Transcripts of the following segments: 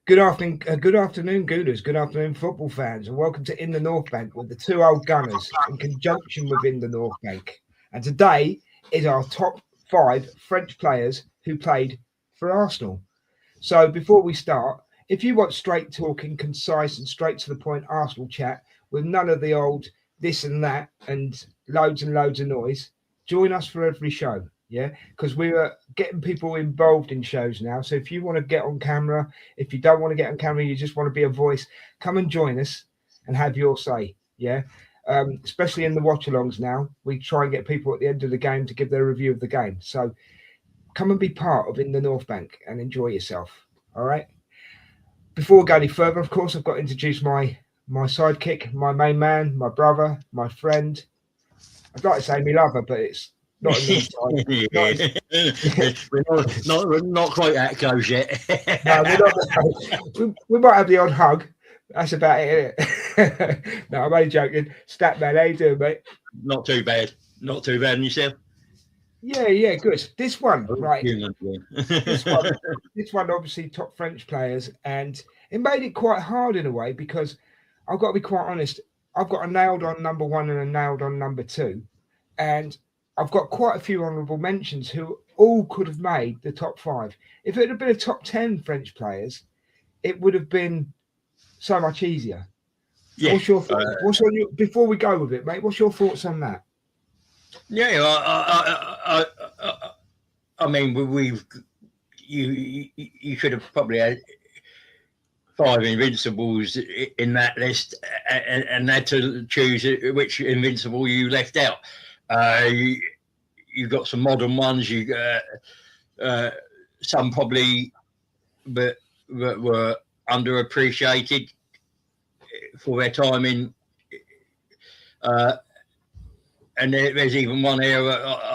Good afternoon, Gooners. Good afternoon, football fans, and welcome to In the North Bank with the two old Gunners in conjunction with In the North Bank. And today is our top 5 French players who played for Arsenal. So before we start, if you want straight talking, concise, and straight to the point Arsenal chat with none of the old this and that and loads of noise, join us for every show. Yeah, because we are getting people involved in shows now. So if you want to get on camera, if you don't want to get on camera, you just want to be a voice, come and join us and have your say. Yeah, especially in the watch-alongs now, we try and get people at the end of the game to give their review of the game. So come and be part of In the North Bank and enjoy yourself. All right. Before we go any further, of course, I've got to introduce my sidekick, my main man, my brother, my friend. I'd like to say me lover, but it's not in these times. We're not quite that close yet. No, we're not. We might have the odd hug. That's about it, isn't it? No, I'm only joking. Statman, how you doing, mate? Not too bad. Not too bad. And yourself? Yeah, good. This one, right? this one, obviously, top French players, and it made it quite hard in a way because I've got to be quite honest. I've got a nailed on number 1 and a nailed on number 2, and I've got quite a few honourable mentions who all could have made the top 5. If it had been a top 10 French players, it would have been so much easier. Yeah. What's your thoughts? Before we go with it, mate? What's your thoughts on that? Yeah, I mean, you should have probably had 5 Invincibles in that list, and had to choose which Invincible you left out. You've got some modern ones. You got some probably that were underappreciated for their time in. And there's even one here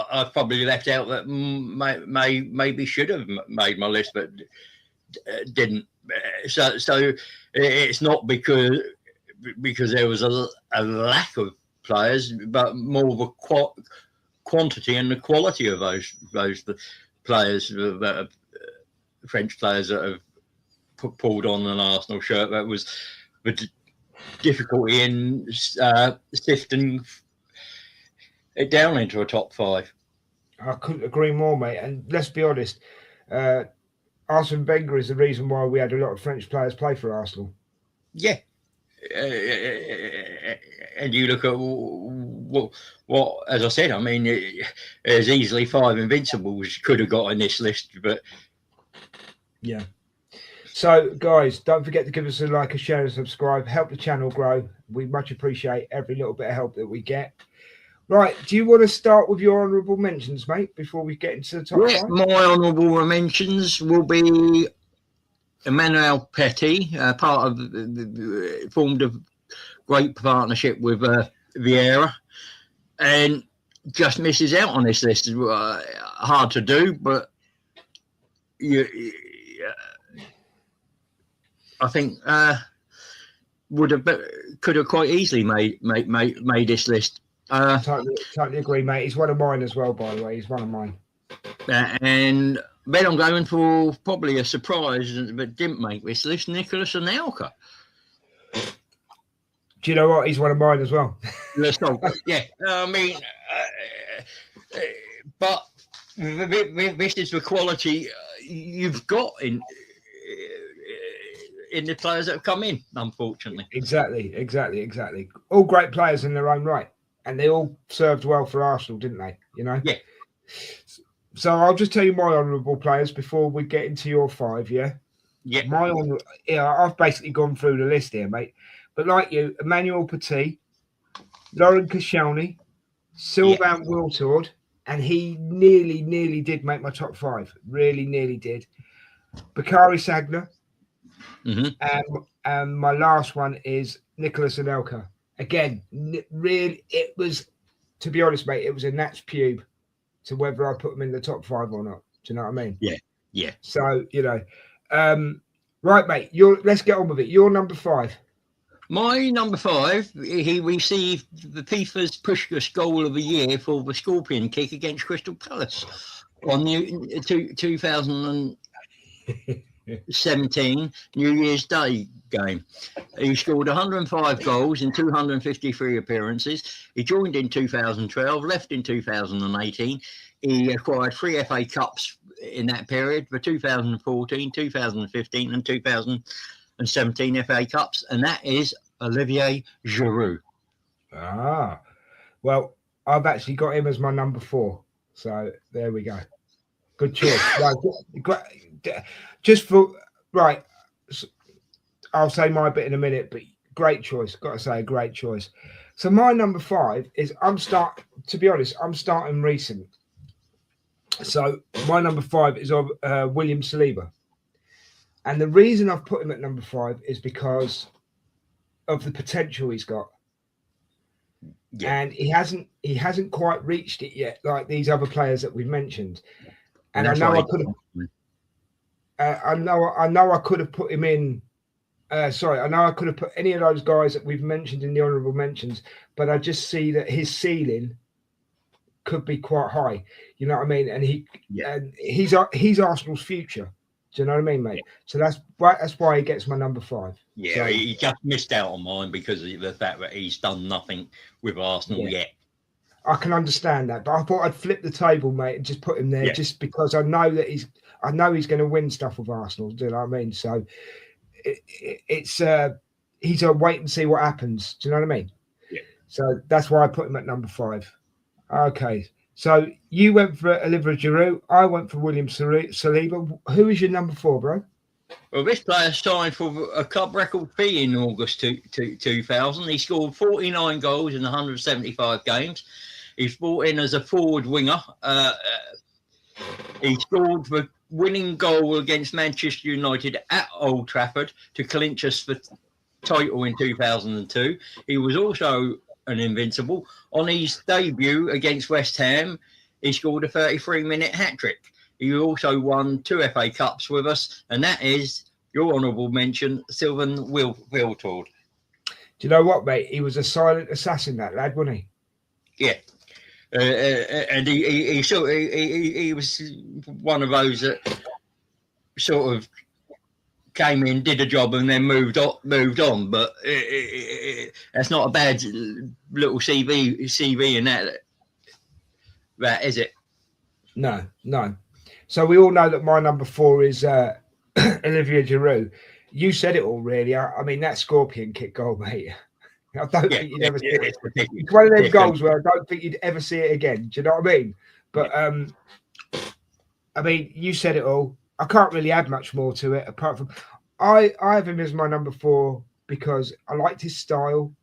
I've probably left out that maybe should have made my list, but didn't. So it's not because there was a lack of players, but more of a quantity and the quality of those players, French players that have pulled on an Arsenal shirt. That was the difficulty in sifting it down into a top 5. I couldn't agree more, mate. And let's be honest, Arsene Wenger is the reason why we had a lot of French players play for Arsenal. Yeah. And you look at what, as I said, I mean, there's easily 5 Invincibles could have got on this list, but yeah. So, guys, don't forget to give us a like, a share, and subscribe. Help the channel grow. We much appreciate every little bit of help that we get. Right, do you want to start with your honourable mentions, mate, before we get into the top 5? My honourable mentions will be Emmanuel Petit, part of formed a great partnership with Vieira, and just misses out on this list. Hard to do, but I think could have quite easily made this list. Totally agree, mate. He's one of mine as well, by the way. He's one of mine. And then I'm going for probably a surprise, but didn't make this list, Nicolas Anelka. Do you know what? He's one of mine as well. Let's go. Yeah, I mean, but this is the quality you've got in the players that have come in, unfortunately. Exactly. All great players in their own right. And they all served well for Arsenal, didn't they? You know? Yeah. So I'll just tell you my honourable players before we get into your 5, yeah? Yeah. I've basically gone through the list here, mate. But like you, Emmanuel Petit, Laurent Koscielny, Sylvain Wiltord, and he nearly did make my top 5. Really nearly did. Bakary Sagna. Mm-hmm. And my last one is Nicolas Anelka. Again, really, it was, to be honest, mate, it was a gnat's pube to whether I put them in the top 5 or not. Do you know what I mean? Yeah. So, you know, right, mate, let's get on with it. Your number 5. My number 5, he received the FIFA's Puskas Goal of the Year for the scorpion kick against Crystal Palace on the 2000 17 New Year's Day game. He scored 105 goals in 253 appearances. He joined in 2012, left in 2018. He acquired 3 FA Cups in that period for 2014, 2015 and 2017 FA Cups, and that is Olivier Giroud. Ah, well, I've actually got him as my number 4. So there we go. Good choice. Right, I'll say my bit in a minute, but great choice. Got to say, great choice. So my number 5 is I'm starting recent. So my number 5 is of William Saliba, and the reason I've put him at number 5 is because of the potential he's got. Yeah. And he hasn't quite reached it yet, like these other players that we've mentioned. And I know I could have. I know I could have put him in. I know I could have put any of those guys that we've mentioned in the honourable mentions, but I just see that his ceiling could be quite high. You know what I mean? And he's Arsenal's future. Do you know what I mean, mate? So that's why he gets my number 5. Yeah, so, he just missed out on mine because of the fact that he's done nothing with Arsenal yet. I can understand that, but I thought I'd flip the table, mate, and just put him there just because I know he's going to win stuff with Arsenal. Do you know what I mean? So he's a wait and see what happens. Do you know what I mean? Yeah. So that's why I put him at number 5. Okay. So you went for Olivier Giroud. I went for William Saliba. Who is your number 4, bro? Well, this player signed for a club record fee in August 2000. He scored 49 goals in 175 games. He's brought in as a forward winger. He scored the winning goal against Manchester United at Old Trafford to clinch us the title in 2002. He was also an Invincible. On his debut against West Ham, he scored a 33-minute hat-trick. He also won 2 FA Cups with us, and that is your honourable mention, Sylvain Wiltord. Do you know what, mate? He was a silent assassin, that lad, wasn't he? Yeah. And he was one of those that sort of came in, did a job, and then moved on. But that's not a bad little CV in that is it? No. So we all know that my number 4 is Olivier Giroud. You said it all, really. I mean, that scorpion kick goal, mate. I don't think you'd ever see it. It's one of them goals where I don't think you'd ever see it again. Do you know what I mean? But I mean, you said it all. I can't really add much more to it apart from I have him as my number 4 because I liked his style,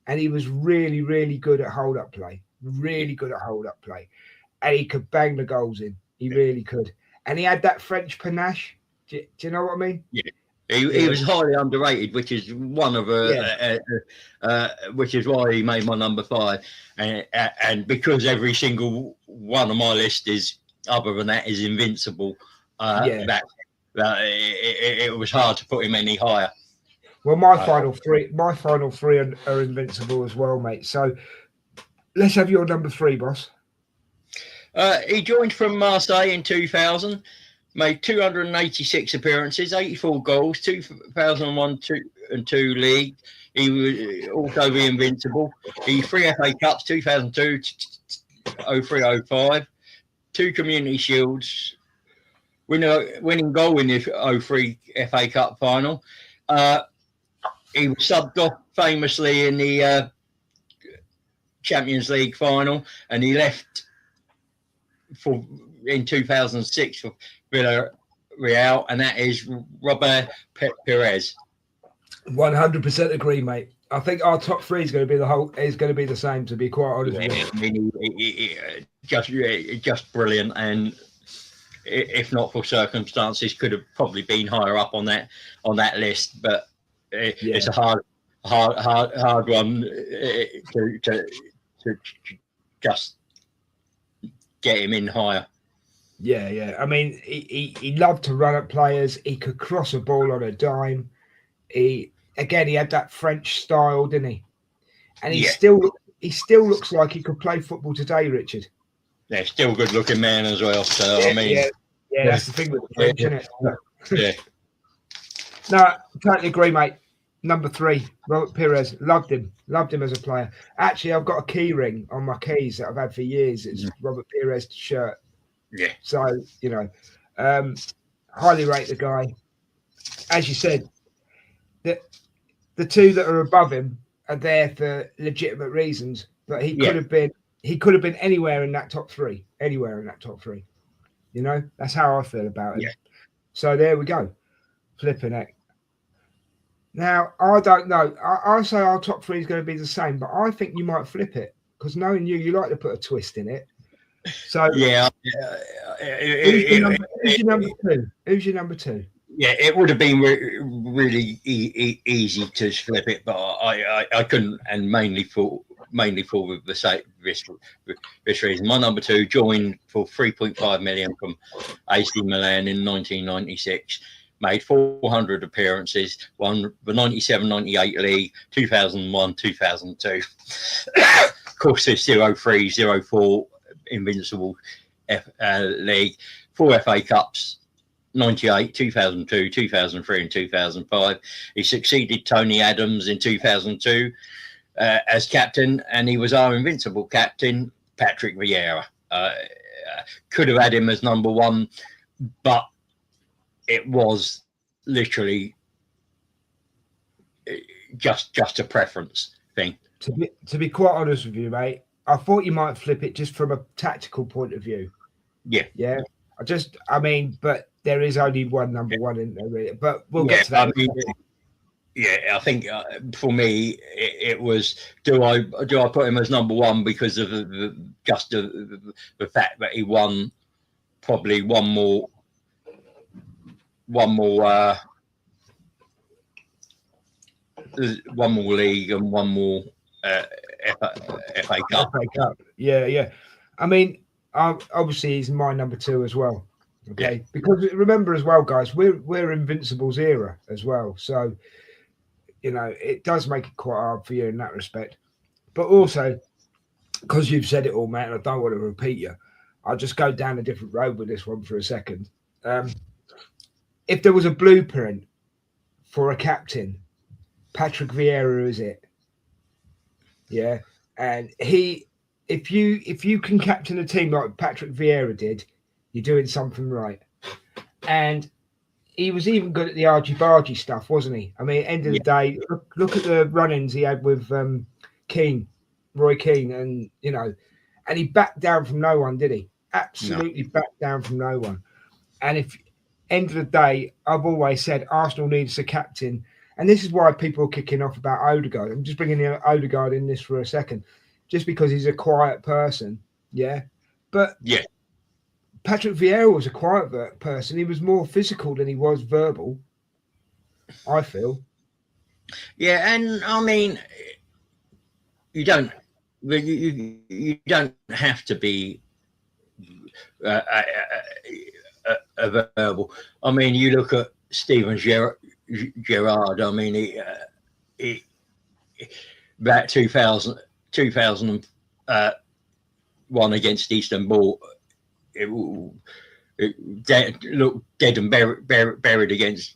and he was really, really good at hold-up play. Really good at hold-up play, and he could bang the goals in. He really could, and he had that French panache. Do you know what I mean? Yeah. He was highly underrated, which is one of which is why he made my number 5, and because every single one of my list is other than that is Invincible. It was hard to put him any higher. Well, my final three are Invincible as well, mate. So let's have your number 3, boss. He joined from Marseille in 2000. Made 286 appearances, 84 goals, 2001 and 2 league. He was also the Invincible. He 3 FA Cups, 2002, 03-05, 2 Community Shields, winning goal in the 03 FA Cup final. He was subbed off famously in the Champions League final, and he left in 2006 for Villarreal, and that is Robert Perez. 100% agree, mate. I think our top 3 is going to be the same. To be quite honest, I mean, just brilliant, and if not for circumstances, could have probably been higher up on that list. But it's a hard one to just get him in higher. Yeah. I mean, he loved to run at players. He could cross a ball on a dime. He had that French style, didn't he? And he still looks like he could play football today, Richard. Yeah, still good looking man as well. So I mean, that's the thing with the French, isn't it? No, totally agree, mate. Number 3, Robert Pires. Loved him as a player. Actually, I've got a key ring on my keys that I've had for years. It's Robert Pires' shirt. Yeah. So, highly rate the guy. As you said, the two that are above him are there for legitimate reasons, but he could have been anywhere in that top 3. Anywhere in that top 3. That's how I feel about it. Yeah. So there we go. Flipping it. Now, I don't know. I say our top 3 is going to be the same, but I think you might flip it because knowing you like to put a twist in it. So yeah. Who's your number 2? Who's your number 2? Yeah, it would have been really easy to flip it, but I couldn't, and mainly for this reason. My number 2 joined for 3.5 million from AC Milan in 1996. Made 400 appearances, won the 97-98 league, 2001, 2002. Of course, there's 03, 04 Invincibles league, 4 FA Cups, 98, 2002, 2003 and 2005. He succeeded Tony Adams in 2002 as captain, and he was our invincible captain, Patrick Vieira. Could have had him as number 1, but it was literally just a preference thing. To be quite honest with you, mate, I thought you might flip it just from a tactical point of view. Yeah. But there is only one number 1 in there, really. But we'll get to that. I think for me it was do I put him as number 1 because of the fact that he won probably one more league and one more FA Cup. Yeah. I mean, obviously he's my number 2 as well. Okay, because remember as well, guys, we're Invincibles era as well, so it does make it quite hard for you in that respect. But also, because you've said it all, mate, and I don't want to repeat you, I'll just go down a different road with this one for a second. If there was a blueprint for a captain, Patrick Vieira is it. Yeah, and if you can captain a team like Patrick Vieira did, you're doing something right. And he was even good at the argy-bargy stuff, wasn't he? I mean, at the end of the day, look at the run-ins he had with Roy Keane, and and he backed down from no one, did he? Absolutely backed down from no one. And if end of the day, I've always said Arsenal needs a captain, and this is why people are kicking off about Odegaard. I'm just bringing Odegaard in this for a second, just because he's a quiet person, But Patrick Vieira was a quiet person. He was more physical than he was verbal, I feel. Yeah, and I mean, you don't have to be a verbal. I mean, you look at Steven Gerrard. I mean, he about 2001 against Istanbul. It looked dead and buried against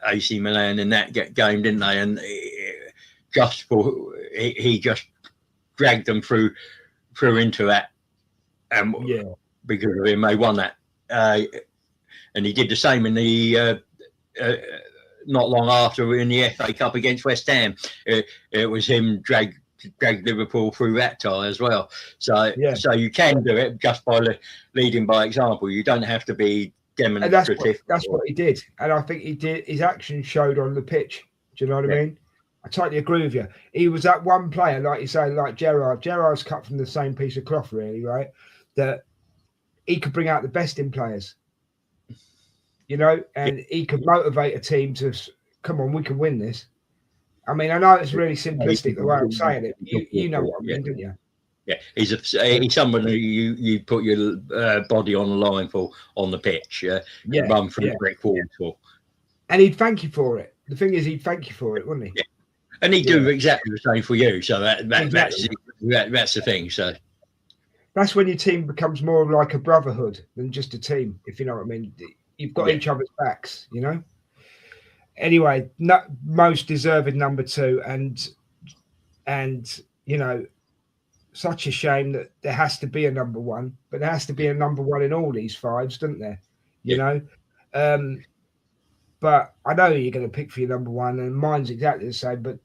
AC Milan in that game, didn't they? And he just dragged them through into that, and because of him, they won that. And he did the same in the not long after in the FA Cup against West Ham. It was him dragged Liverpool through that tie as well. So you can do it just by leading by example. You don't have to be demonstrative. That's what he did, and I think he did. His action showed on the pitch. Do you know what I mean? I totally agree with you. He was that one player, like you say, like Gerrard. Gerrard's cut from the same piece of cloth, really, right? That he could bring out the best in players, and he could motivate a team to come on, we can win this. I mean, I know it's really simplistic the way I'm saying it. You know what I mean, don't you? Yeah, he's someone who you put your body on the line for on the pitch, run through the brick wall for. And he'd thank you for it. The thing is, he'd thank you for it, wouldn't he? Yeah. And he'd do exactly the same for you. So that's the thing. So that's when your team becomes more like a brotherhood than just a team, if you know what I mean. You've got each other's backs, anyway, most deserving number 2, and you know, such a shame that there has to be a number 1, but there has to be a number 1 in all these 5s, doesn't there? You know, but I know you're going to pick for your number 1, and mine's exactly the same. But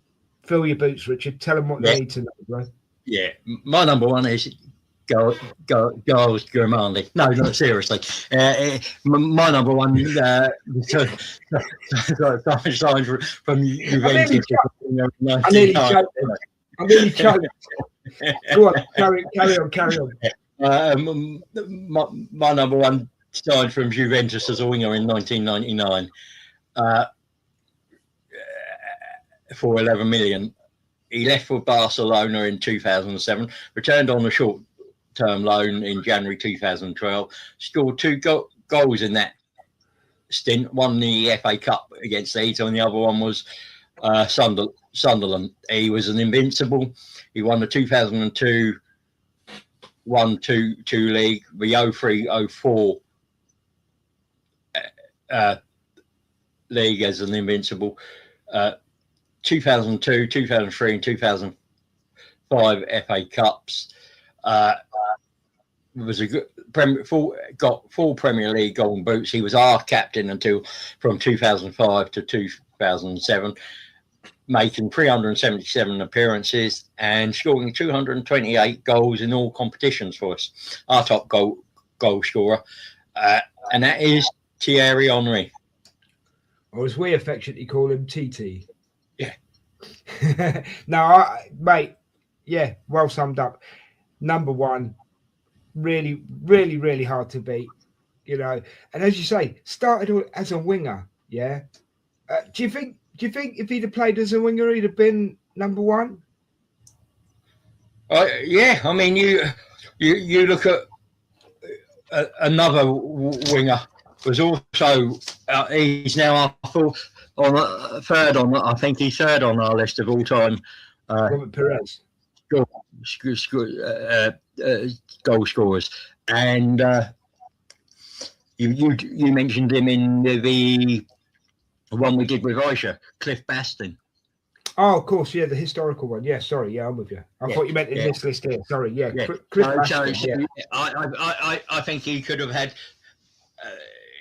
fill your boots, Richard. Tell them what they need to know, bro. Yeah, my number 1 is goals Grimaldi. No, not seriously. My number 1 signed from Juventus. I nearly choked. Go on, carry on. My number 1 signed from Juventus as a winger in 1999 for 11 million. He left for Barcelona in 2007, returned on a short-term loan in January 2012, scored 2 goals in that stint, one the FA Cup against Leeds, and the other one was Sunderland. He was an invincible. He won the 2002 1-2 league, the 03-04 league as an invincible. 2002, 2003, and 2005 FA Cups. Was a good got 4 Premier League Golden Boots. He was our captain from 2005 to 2007, making 377 appearances and scoring 228 goals in all competitions for us. Our top goal scorer, and that is Thierry Henry, or as we affectionately call him, TT. Yeah. No, mate. Yeah, well summed up. Number 1, really, really, really hard to beat. You know, and as you say, started as a winger. Yeah. Do you think if he'd have played as a winger, he'd have been number 1? Yeah. I mean, you look at another winger was also he's now third on our list of all time Robert Perez goal scorers, and you mentioned him in the one we did with Aisha, Cliff Bastin. Oh, of course, yeah, the historical one. Yeah, sorry, yeah, I'm with you. I thought you meant in this list here. Sorry, yeah. Cliff Bastin, I think he could have had.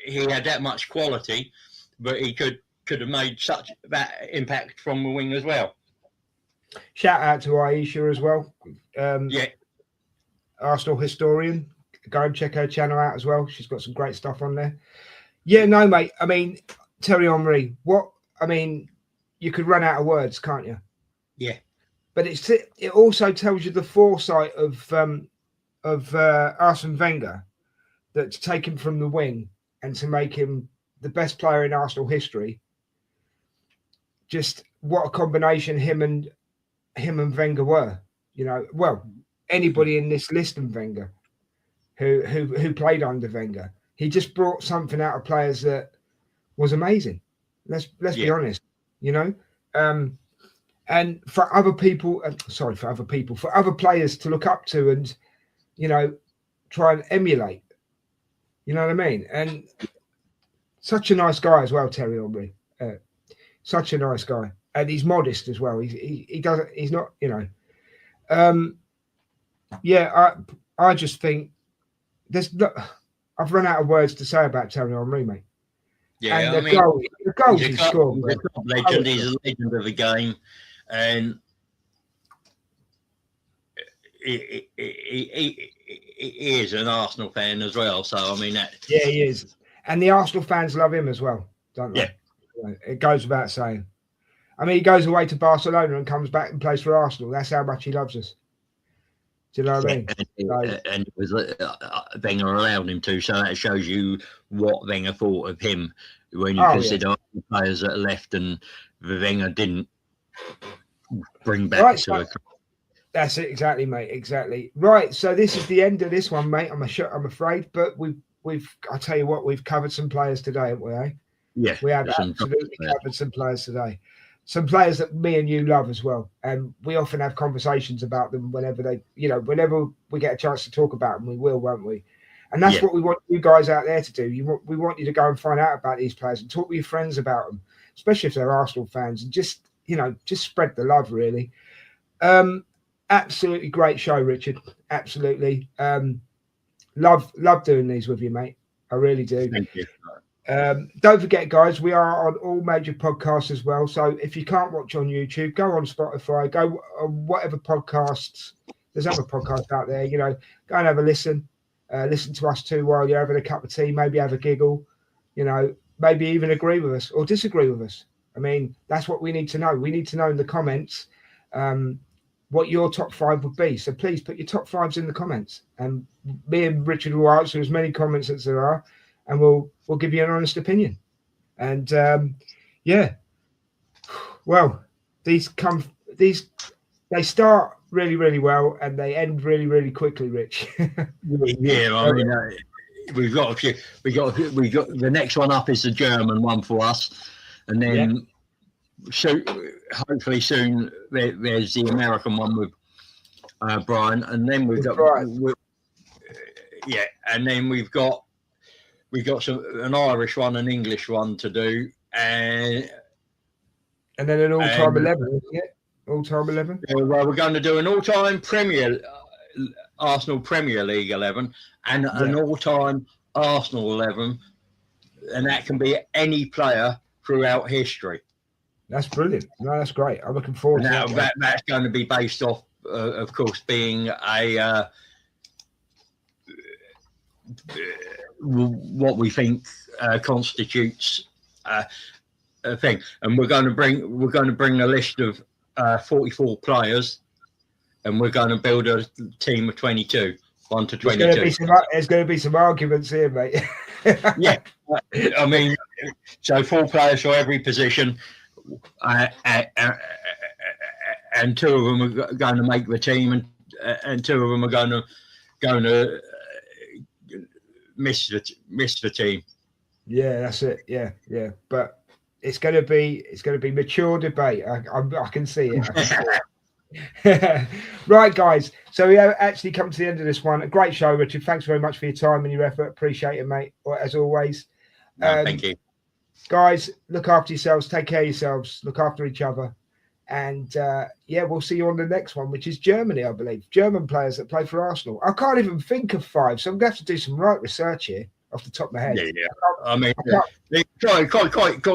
He had that much quality, but he could have made such that impact from the wing as well. Shout out to Aisha as well. Arsenal historian. Go and check her channel out as well. She's got some great stuff on there. Yeah, no, mate. I mean, Thierry Henry. You could run out of words, can't you? Yeah. But it also tells you the foresight of Arsene Wenger, that to take him from the wing and to make him the best player in Arsenal history. Just what a combination him and Wenger were. You know, well, anybody in this list and Wenger who played under Wenger, he just brought something out of players that was amazing. Let's be honest, you know. And for other players to look up to and, you know, try and emulate. You know what I mean? And such a nice guy as well, Thierry Henry. Such a nice guy, and he's modest as well. He doesn't. He's not. You know. I just think I've run out of words to say about Thierry Henry, mate. Yeah, and the goals he scored. He's a top legend. He's a legend of the game, and he is an Arsenal fan as well. So I mean that. Yeah, he is, and the Arsenal fans love him as well, don't they? Yeah, it goes without saying. I mean, he goes away to Barcelona and comes back and plays for Arsenal. That's how much he loves us. Do you know what I mean? And it was Wenger allowed him to, so that shows you what Wenger thought of him when you consider the players that left and Wenger didn't bring back to a. That's it, exactly, mate. Exactly. Right. So this is the end of this one, mate. I'm afraid, but we've. I tell you what, we've covered some players today, haven't we? Eh? Yeah, we have absolutely covered some players today. Some players that me and you love as well, and we often have conversations about them whenever whenever we get a chance to talk about them, we will, won't we? And that's what we want you guys out there to do. We want you to go and find out about these players and talk with your friends about them. especially if they're Arsenal fans, and just spread the love, really. Absolutely great show, Richard. Absolutely. Love doing these with you, mate. I really do. Thank you. Don't forget, guys, we are on all major podcasts as well. So if you can't watch on YouTube, go on Spotify, go on whatever podcasts. There's other podcasts out there, go and have a listen. Listen to us too while you're having a cup of tea, maybe have a giggle, maybe even agree with us or disagree with us. I mean, that's what we need to know. We need to know in the comments what your top 5 would be. So please put your top 5s in the comments, and me and Richard will answer as many comments as there are, and we'll give you an honest opinion. And well, they start really, really well, and they end really, really quickly, Rich. Yeah, I mean, we've got a few. We got the next one up is the German one for us, and then so hopefully soon there's the American one with Brian, and then we've got and then we've got an Irish one, an English one to do, and then an all-time 11, isn't it? All-time 11. Well, we're going to do an all-time Arsenal Premier League 11 and an all-time Arsenal 11, and that can be any player throughout history. That's brilliant. No, that's great. I'm looking forward to that. That's going to be based off, of course, being what we think constitutes a thing, and we're going to bring a list of 44 players, and we're going to build a team of 22, 1 to 22. There's going to be some arguments here, mate. Yeah, I mean, so 4 players for every position, and 2 of them are going to make the team, and 2 of them are going to miss the team. Yeah, that's it. Yeah. But it's going to be mature debate. I can see it. Right, guys. So we have actually come to the end of this one. A great show, Richard. Thanks very much for your time and your effort. Appreciate it, mate. As always. Thank you. Guys, look after yourselves. Take care of yourselves. Look after each other. And we'll see you on the next one, which is Germany, I believe. German players that play for Arsenal. I can't even think of 5, so I'm going to have to do some right research here off the top of my head. Yeah. I mean, quite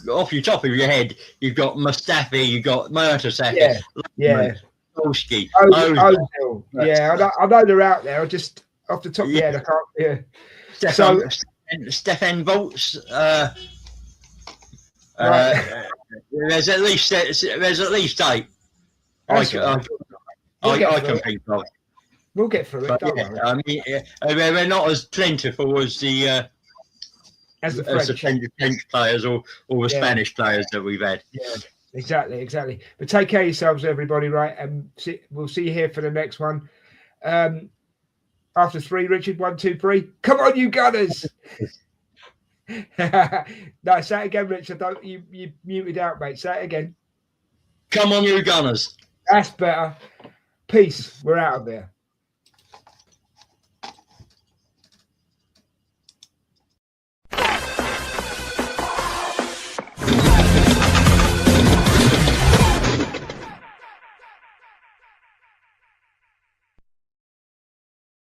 off your top of your head, you've got Mustafi, you've got Mertesacker, Podolski, Ozil. Yeah, I know they're out there. I just off the top of my head, I can't. Yeah. Stefan Volts. There's at least 8. I can think of. We'll get through it. Don't worry. I mean, they're not as plentiful as the French players or the Spanish players that we've had. Yeah, exactly. But take care of yourselves, everybody. Right, and we'll see you here for the next one. After 3, Richard. 1, 2, 3. Come on, you Gunners! No, say it again, Richard. You muted out, mate. Say it again. Come on, you Gunners. That's better. Peace. We're out of there.